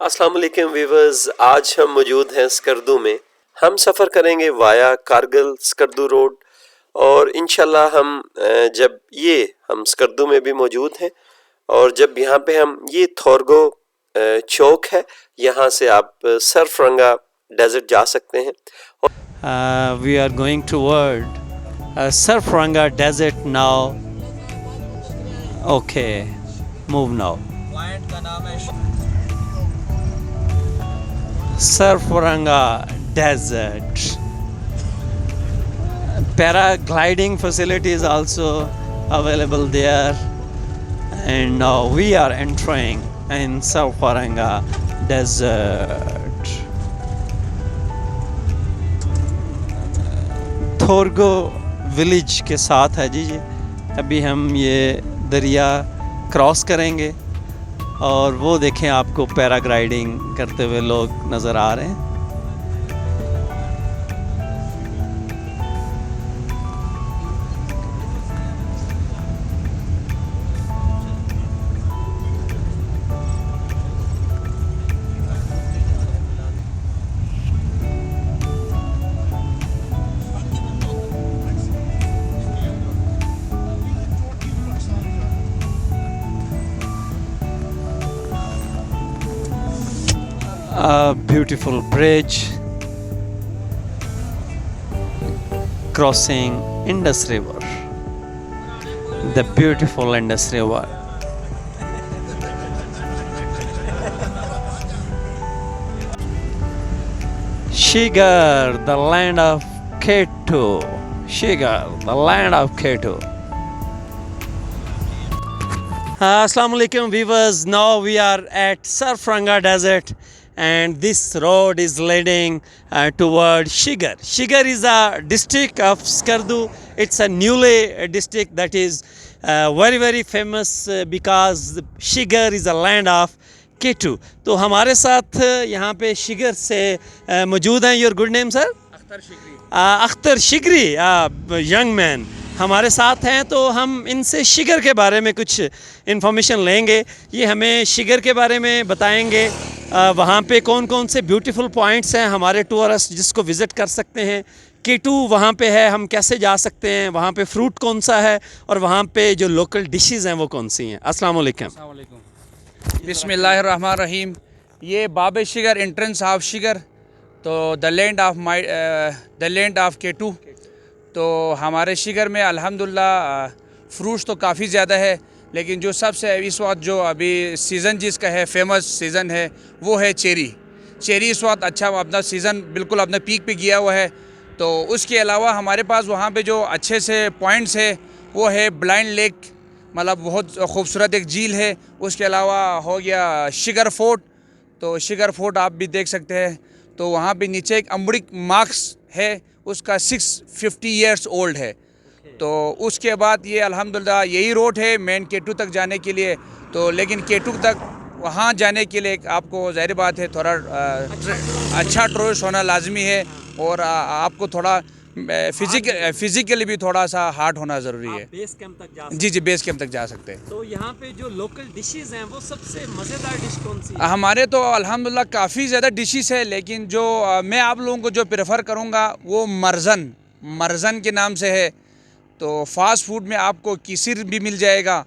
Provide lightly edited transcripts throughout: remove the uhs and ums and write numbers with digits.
अस्सलाम वालेकुम व्यूअर्स, आज हम मौजूद हैं स्कर्दू में। हम सफ़र करेंगे वाया कारगिल स्कर्दू रोड और इंशाल्लाह जब हम स्कर्दू में भी मौजूद हैं और जब यहाँ पे हम ये थोरगो चौक है, यहाँ से आप सरफरंगा डेजर्ट जा सकते हैं। We are going toward Surfaranga Desert now. Okay, move now. Client का नाम है Surfaranga Desert. Paragliding facility is also available there, and now we are entering in Surfaranga Desert. Thorgo village के साथ है जी। अभी हम ये दरिया क्रॉस करेंगे और वो देखें, आपको पैराग्लाइडिंग करते हुए लोग नज़र आ रहे हैं। A beautiful bridge crossing Indus River, the beautiful Indus River. Shigar, the land of Ketu. Shigar, the land of Ketu. Assalamu alaikum viewers, now we are at Surfaranga Desert and this road is leading toward Shigar. Shigar is a district of Skardu. It's a newly district that is very famous because Shigar is a land of Ketu. तो हमारे साथ यहाँ पे शिगर से मौजूद हैं। Your good name sir? Akhtar Shigri, young man हमारे साथ हैं, तो हम इनसे शिगर के बारे में कुछ इन्फॉर्मेशन लेंगे। ये हमें शिगर के बारे में बताएंगे, वहाँ पे कौन कौन से ब्यूटीफुल पॉइंट्स हैं हमारे टूरिस्ट जिसको विज़िट कर सकते हैं। केटू वहाँ पे है, हम कैसे जा सकते हैं, वहाँ पे फ्रूट कौन सा है और वहाँ पे जो लोकल डिशेज़ हैं वो कौन सी हैं। अस्सलाम वालेकुम। बिस्मिल्लाहिर्रहमानिर्रहीम। ये बाब शिगर एंट्रेंस ऑफ शिगर, तो द लैंड ऑफ केटू। तो हमारे शिगर में अल्हम्दुलिल्लाह फ्रूट्स तो काफ़ी ज़्यादा है, लेकिन जो सबसे इस वक्त जो अभी सीज़न जिसका है, फेमस सीज़न है, वो है चेरी। चेरी इस वक्त अच्छा अपना सीज़न बिल्कुल अपने पीक पे गया हुआ है। तो उसके अलावा हमारे पास वहाँ पे जो अच्छे से पॉइंट्स है वो है ब्लाइंड लेक, मतलब बहुत खूबसूरत एक झील है। उसके अलावा हो गया शिगर फोर्ट, तो शिगर फोर्ट आप भी देख सकते हैं। तो वहाँ पे नीचे एक अम्बरिक मार्क्स है, उसका 650 ईयर्स ओल्ड है। तो उसके बाद ये अल्हम्दुलिल्लाह यही रोड है मेन केटू तक जाने के लिए। तो लेकिन केटू तक वहाँ जाने के लिए आपको ज़ाहिर बात है थोड़ा अच्छा टूरिस्ट होना लाजमी है, और आपको थोड़ा फिजिकली भी थोड़ा सा हार्ड होना ज़रूरी है। बेस कैंप तक जा जी बेस कैंप तक जा सकते हैं। तो यहाँ पे जो लोकल डिशेज़ हैं वो सबसे मज़ेदार डिश कौन सी है? हमारे तो अल्हम्दुलिल्लाह काफ़ी ज़्यादा डिशेस है, लेकिन जो मैं आप लोगों को जो प्रेफर करूँगा वो मर्ज़न के नाम से है। तो फास्ट फूड में आपको किसिर भी मिल जाएगा।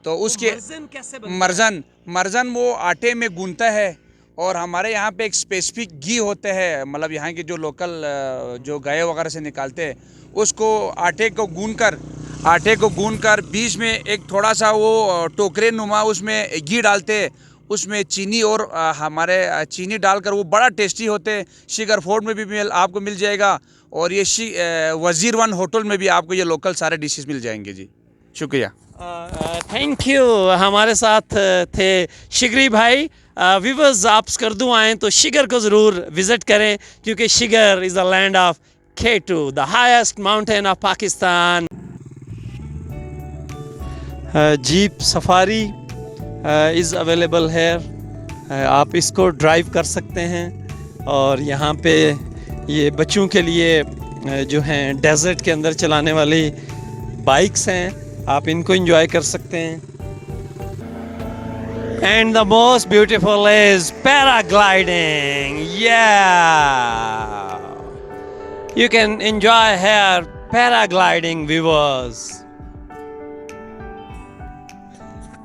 तो उसके मर्ज़न वो आटे में गूंथता है, और हमारे यहाँ पे एक स्पेसिफिक घी होते हैं, मतलब यहाँ के जो लोकल जो गाय वगैरह से निकालते हैं, उसको आटे को गूंद कर बीच में एक थोड़ा सा वो टोकरे नुमा उसमें घी डालते हैं, उसमें चीनी और हमारे चीनी डालकर वो बड़ा टेस्टी होते हैं। शिगर फोर्ट में भी आपको मिल जाएगा, और ये वज़ीर वन होटल में भी आपको ये लोकल सारे डिशेस मिल जाएंगे जी। शुक्रिया, थैंक यू। हमारे साथ थे शिगरी भाई। व्यूअर्स, आप स्कर्दू आएँ तो शिगर को ज़रूर विज़िट करें, क्योंकि Shigar is the land of K two, the highest mountain of Pakistan. Jeep safari is available है, आप इसको ड्राइव कर सकते हैं। और यहाँ पे ये बच्चों के लिए जो हैं डेजर्ट के अंदर चलाने वाली बाइक्स हैं, आप इनको एंजॉय कर सकते हैं। And the most beautiful is paragliding. Yeah. You can enjoy here paragliding, viewers.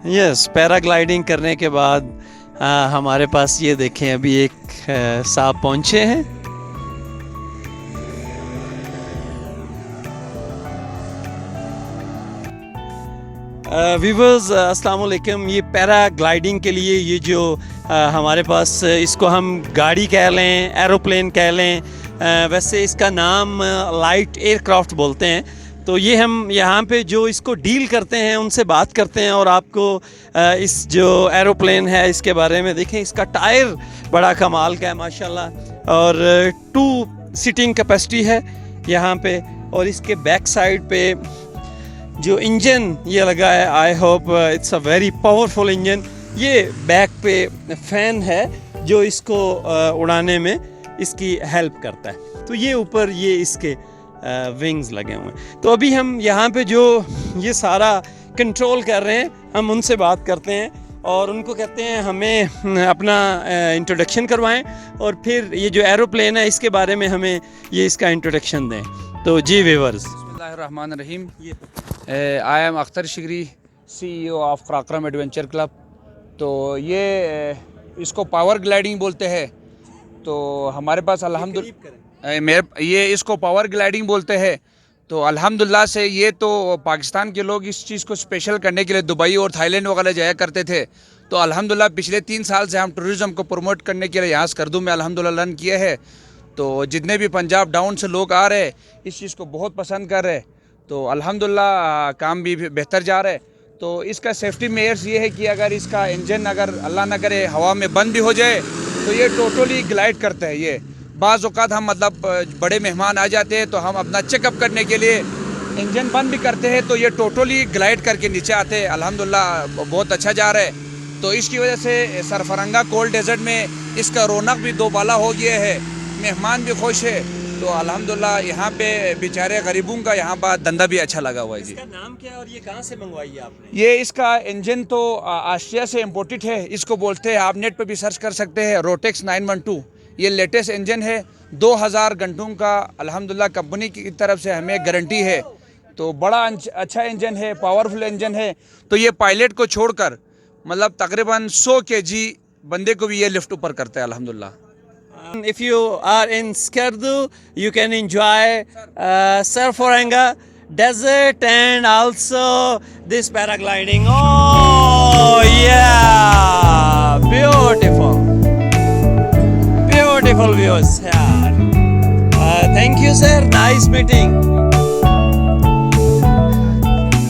Yes, paragliding करने के बाद हमारे पास ये देखें अभी एक साहब पहुंचे हैं. व्यूवर्स अस्सलाम वालेकुम. ये पैराग्लाइडिंग के लिए ये जो हमारे पास इसको हम गाड़ी कह लें, एरोप्लेन कह लें, वैसे इसका नाम लाइट एयरक्राफ्ट बोलते हैं. तो ये हम यहाँ पे जो इसको डील करते हैं उनसे बात करते हैं और आपको इस जो एरोप्लेन है इसके बारे में देखें. इसका टायर बड़ा कमाल का है माशाल्लाह, और 2 सीटिंग कैपेसिटी है यहाँ पे. और इसके बैक साइड पे जो इंजन ये लगा है, I hope it's a very powerful engine. ये बैक पे फ़ैन है जो इसको उड़ाने में इसकी हेल्प करता है. तो ये ऊपर ये इसके विंग्स लगे हुए हैं. तो अभी हम यहाँ पे जो ये सारा कंट्रोल कर रहे हैं हम उनसे बात करते हैं और उनको कहते हैं हमें अपना इंट्रोडक्शन करवाएं और फिर ये जो एरोप्लेन है इसके बारे में हमें ये इसका इंट्रोडक्शन दें. तो जी व्यूअर्स, बिस्मिल्लाहिर्रहमानिर्रहीम. I am Akhtar Shigri, CEO of Karakoram adventure club. तो ये इसको पावर ग्लाइडिंग बोलते हैं. तो हमारे पास अल्हम्दुलिल्लाह ये इसको पावर ग्लाइडिंग बोलते हैं. तो अल्हम्दुलिल्लाह से ये तो पाकिस्तान के लोग इस चीज़ को स्पेशल करने के लिए दुबई और थाईलैंड वगैरह जाया करते थे. तो अल्हम्दुलिल्लाह पिछले 3 साल से हम टूरिज़म को प्रमोट करने के लिए यहाँ स्कर्दू में अल्हम्दुलिल्लाह रन किए हैं. तो जितने भी पंजाब डाउन से लोग आ रहे इस चीज़ को बहुत पसंद कर रहे. तो अल्हम्दुलिल्लाह काम भी बेहतर जा रहा है. तो इसका सेफ्टी मेयर्स ये है कि अगर इसका इंजन अगर अल्लाह न करे हवा में बंद भी हो जाए तो ये टोटली ग्लाइड करता है. ये बाज़ औक़ात हम मतलब बड़े मेहमान आ जाते हैं तो हम अपना चेकअप करने के लिए इंजन बंद भी करते हैं तो ये टोटली ग्लाइड करके नीचे आते हैं. अल्हम्दुलिल्लाह बहुत अच्छा जा रहा है. तो इसकी वजह से सरफरंगा कोल्ड डेजर्ट में इसका रौनक भी दोबाला हो गया है, मेहमान भी खुश है. तो अल्हम्दुलिल्लाह यहाँ पे बेचारे गरीबों का यहाँ पर धंधा भी अच्छा लगा हुआ है. जी, इसका नाम क्या है और ये कहाँ से मंगवाई है आपने? ये इसका इंजन तो ऑस्ट्रिया से इम्पोर्टेड है. इसको बोलते हैं, आप नेट पे भी सर्च कर सकते हैं, रोटेक्स 912. ये लेटेस्ट इंजन है, 2000 घंटों का अल्हम्दुलिल्लाह कंपनी की तरफ से हमें गारंटी है. तो बड़ा अच्छा इंजन है, पावरफुल इंजन है. तो ये पायलट को छोड़कर मतलब तकरीबन 100 kg बंदे को भी ये लिफ्ट ऊपर करता है अल्हम्दुलिल्लाह. If you are in Skardu, you can enjoy Sarfaranga desert and also this paragliding. Oh yeah, beautiful, beautiful views here. Thank you sir, nice meeting.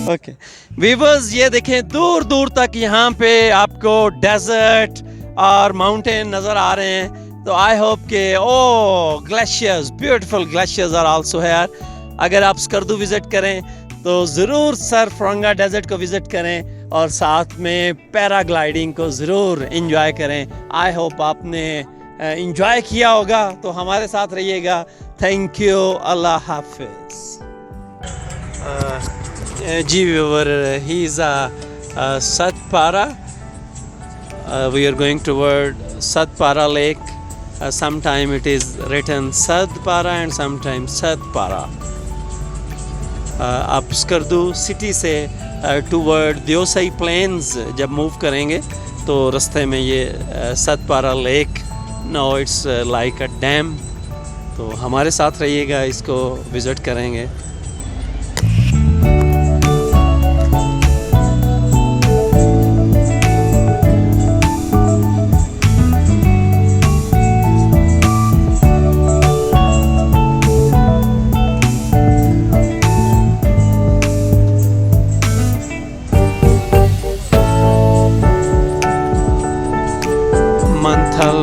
Okay, viewers ये देखें दूर दूर तक यहाँ पे आपको डेजर्ट और माउंटेन नज़र आ रहे हैं. तो आई होप के glaciers, beautiful glaciers are also here. अगर आप स्कर्दू विज़िट करें तो ज़रूर सरफरंगा डेजर्ट को विज़िट करें और साथ में पैराग्लाइडिंग को ज़रूर इंजॉय करें. आई होप आपने इंजॉय किया होगा. तो हमारे साथ रहिएगा. थैंक यू, अल्लाह हाफिज़. जी viewer, he is a Satpara. We are going toward Satpara Lake. Sometime it is written Sadpara and sometimes Satpara. आप स्कर्दू सिटी से टूवर्ड दियोसाई प्लेन्स जब मूव करेंगे तो रास्ते में ये Satpara lake, now it's like a dam. तो हमारे साथ रहिएगा, इसको विज़िट करेंगे.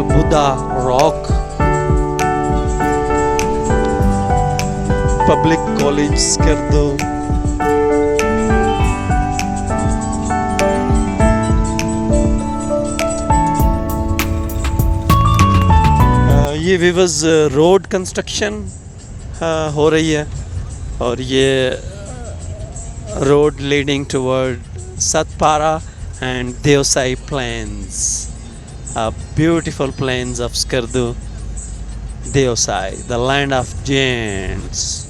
Buddha Rock, Public College Skardu. ये विवज रोड कंस्ट्रक्शन हो रही है और ये road leading toward Satpara and Deosai Plains, beautiful plains of Skardu. Deosai, the land of giants.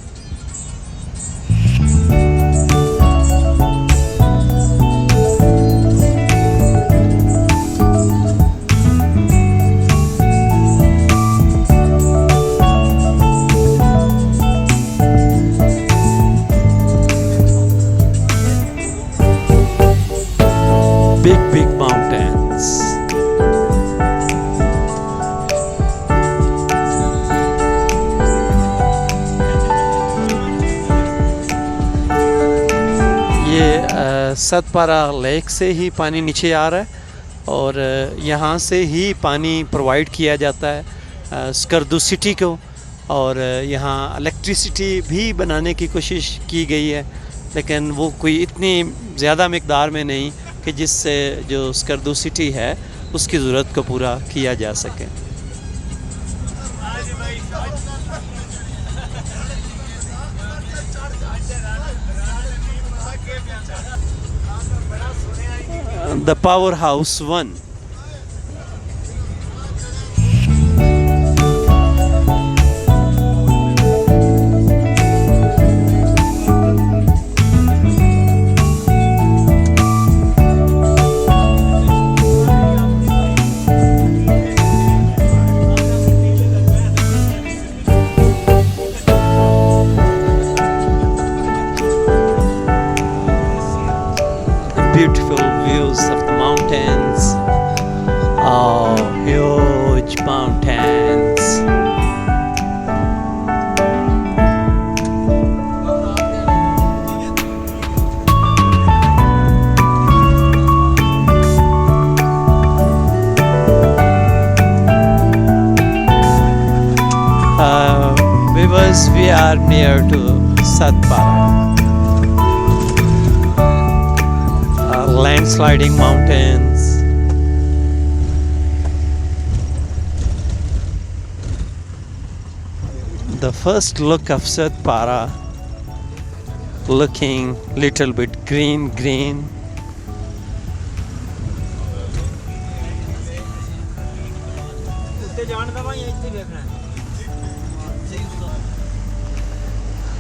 Big mountains. ये सतपारा लेक से ही पानी नीचे आ रहा है और यहाँ से ही पानी प्रोवाइड किया जाता है स्कर्दू सिटी को, और यहाँ इलेक्ट्रिसिटी भी बनाने की कोशिश की गई है, लेकिन वो कोई इतनी ज़्यादा मकदार में नहीं कि जिससे जो स्कर्दू सिटी है उसकी ज़रूरत को पूरा किया जा सके। The Powerhouse 1. Beautiful views of the mountains. Oh, huge mountains. Viewers, we are near to Satpara. Landsliding mountains. The first look of Satpara, looking little bit green.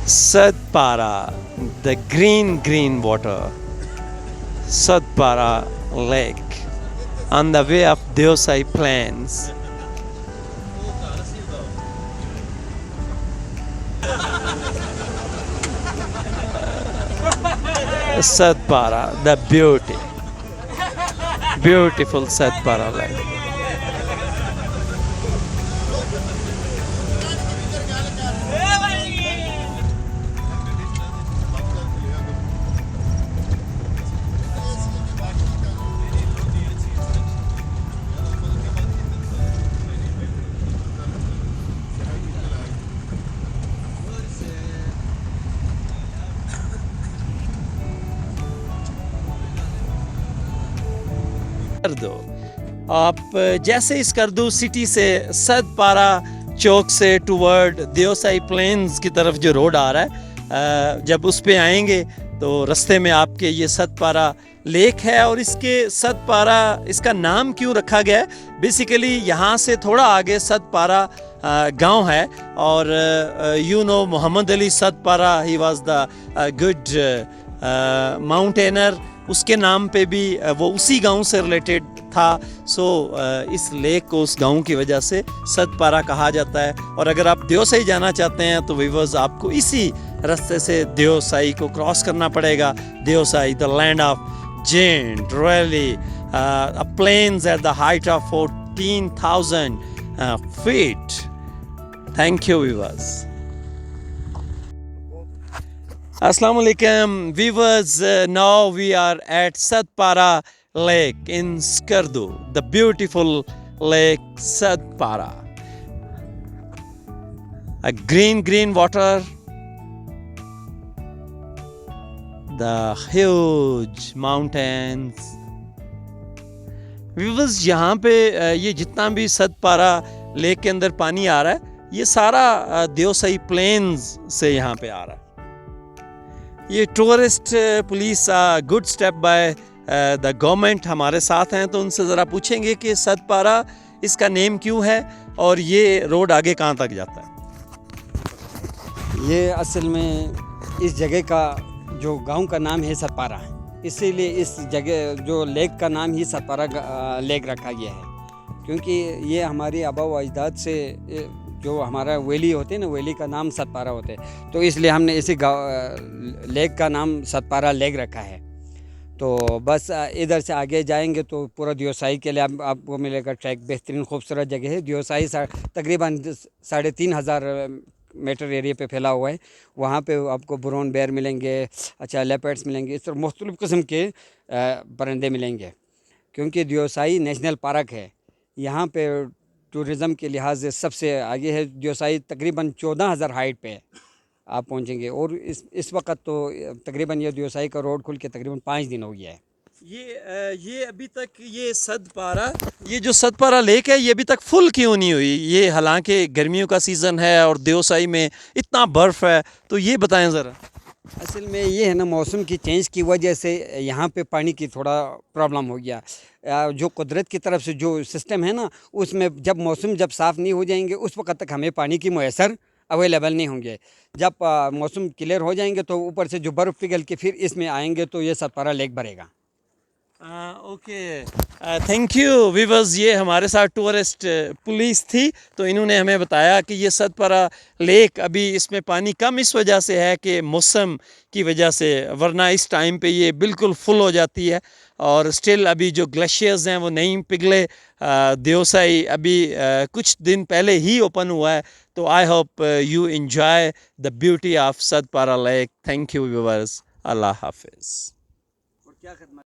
Satpara, the green water. Satpara Lake on the way of Deosai Plains. Satpara, the beautiful Satpara Lake. कर दो आप जैसे इस Skardu city से सतपारा चौक से toward देओसाई planes की तरफ जो रोड आ रहा है, जब उस पे आएंगे तो रास्ते में आपके ये सतपारा लेक है। और इसके सतपारा इसका नाम क्यों रखा गया है, बेसिकली यहाँ से थोड़ा आगे सतपारा गांव है, और Mohammad Ali Satpara he was the good mountaineer, उसके नाम पे भी वो उसी गांव से रिलेटेड था। सो इस लेक को उस गांव की वजह से सतपारा कहा जाता है। और अगर आप देओसाई जाना चाहते हैं तो व्यूअर्स आपको इसी रास्ते से देओसाई को क्रॉस करना पड़ेगा। Deosai, the land of giant, really plains at the height of 14,000 feet. Thank you, viewers. Assalamu alaikum, viewers. Now we are at Satpara Lake in Skardu, the beautiful lake Satpara. A green water, the huge mountains. Viewers, यहाँ पे ये जितना भी Satpara lake के अंदर पानी आ रहा है, ये सारा देओसाई प्लेन्स से यहाँ पे आ रहा है। ये tourist police good step by the government हमारे साथ हैं, तो उनसे ज़रा पूछेंगे कि सतपारा इसका नेम क्यों है और ये रोड आगे कहाँ तक जाता है। ये असल में इस जगह का जो गांव का नाम है सतपारा, इसीलिए इस जगह जो लेक का नाम ही सतपारा लेक रखा गया है, क्योंकि ये हमारे आबा व अजदाद से जो हमारा वैली होते हैं ना, वैली का नाम सतपारा होते हैं, तो इसलिए हमने इसी लेक का नाम सतपारा लेक रखा है। तो बस इधर से आगे जाएंगे तो पूरा दियोसाई के लिए आपको मिलेगा ट्रैक। बेहतरीन खूबसूरत जगह है। दियोसाई तकरीबन 3,500 मीटर एरिया पे फैला हुआ है। वहाँ पे आपको ब्राउन बेयर मिलेंगे, अच्छा लेपर्ड्स मिलेंगे, इस तरह मुख्तलिफ़ किस्म के परिंदे मिलेंगे, क्योंकि दियोसाई नेशनल पार्क है। यहाँ पे टूरिज़म के लिहाज से सबसे आगे है। दियोसाई तकरीबन 14,000 हाइट पे आप पहुँचेंगे, और इस वक्त तो तकरीबन ये दियोसाई का रोड खुल के तकरीबन 5 दिन हो गया है। ये अभी तक ये सतपारा, ये जो सतपारा लेक है, ये अभी तक फुल क्यों नहीं हुई? ये हालांकि गर्मियों का सीज़न है और दियोसाई में इतना बर्फ़ है, तो ये बताएं ज़रा। असल में ये है ना, मौसम की चेंज की वजह से यहाँ पे पानी की थोड़ा प्रॉब्लम हो गया। जो कुदरत की तरफ से जो सिस्टम है ना, उसमें जब मौसम साफ़ नहीं हो जाएंगे उस वक्त तक हमें पानी की मैसर अवेलेबल नहीं होंगे। जब मौसम क्लियर हो जाएंगे तो ऊपर से जो बर्फ़ पिघल के फिर इसमें आएंगे तो ये सतपारा लेक भरेगा। Okay, thank you viewers. ये हमारे साथ टूरिस्ट पुलिस थी, तो इन्होंने हमें बताया कि ये सतपारा लेक अभी इसमें पानी कम इस वजह से है कि मौसम की वजह से, वरना इस टाइम पे ये बिल्कुल फुल हो जाती है। और स्टिल अभी जो ग्लेशियर्स हैं वो नहीं पिघले। दियोसाई अभी कुछ दिन पहले ही ओपन हुआ है। तो I hope you enjoy the beauty of Satpara lake. Thank you viewers, Allah हाफिज़।